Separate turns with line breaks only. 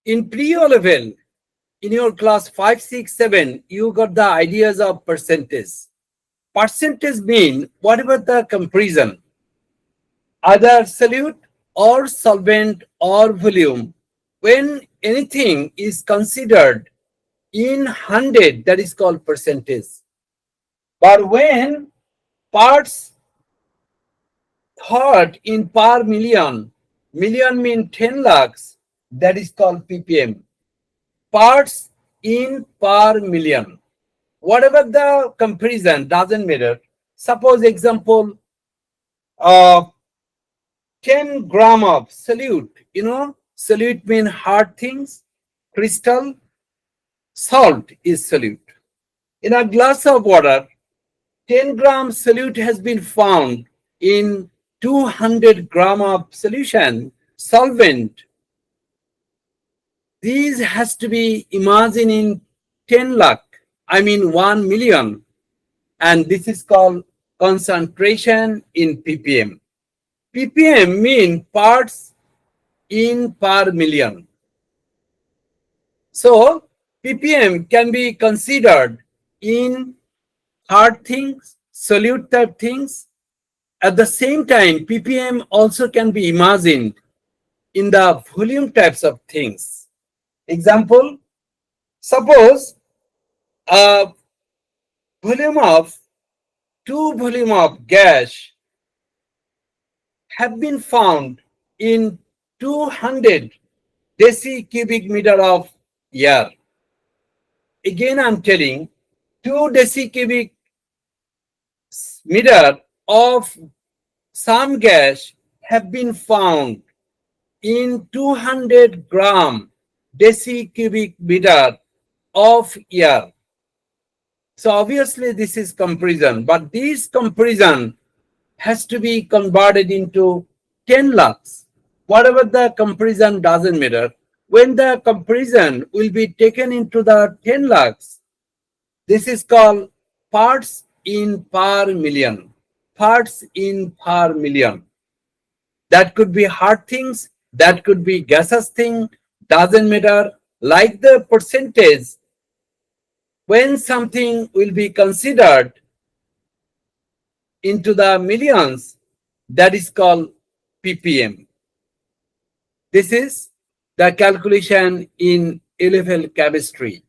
In pre-O level, in your class 5, 6, 7, you got the ideas of percentage. Percentage mean whatever the comparison, either solute or solvent or volume. When anything is considered in 100, that is called percentage. But when parts thought in per million, million mean 10 lakhs, that is called ppm. Parts in per million. Whatever the comparison doesn't matter. Suppose example, uh, 10 gram of solute, solute mean hard things, crystal, salt is solute. In a glass of water, 10 gram solute has been found in 200 gram of solution, solvent. These has to be imagined in 10 lakh, I mean 1 million. And this is called concentration in ppm. ppm mean parts in per million. So ppm can be considered in hard things, solute type things. At the same time, ppm also can be imagined in the volume types of things. Example, suppose a volume of 2 volume of gas have been found in 200 decicubic meter of air. Again, I'm telling 2 decicubic meter of some gas have been found in 200 gram decicubic meter of air. So obviously this is comparison, but this comparison has to be converted into 10 lakhs. Whatever the comparison doesn't matter. When the comparison will be taken into the 10 lakhs, this is called parts in per million. Parts in per million. That could be hard things, that could be gaseous thing, doesn't matter. Like the percentage, when something will be considered into the millions, that is called ppm. This is the calculation in A-level chemistry.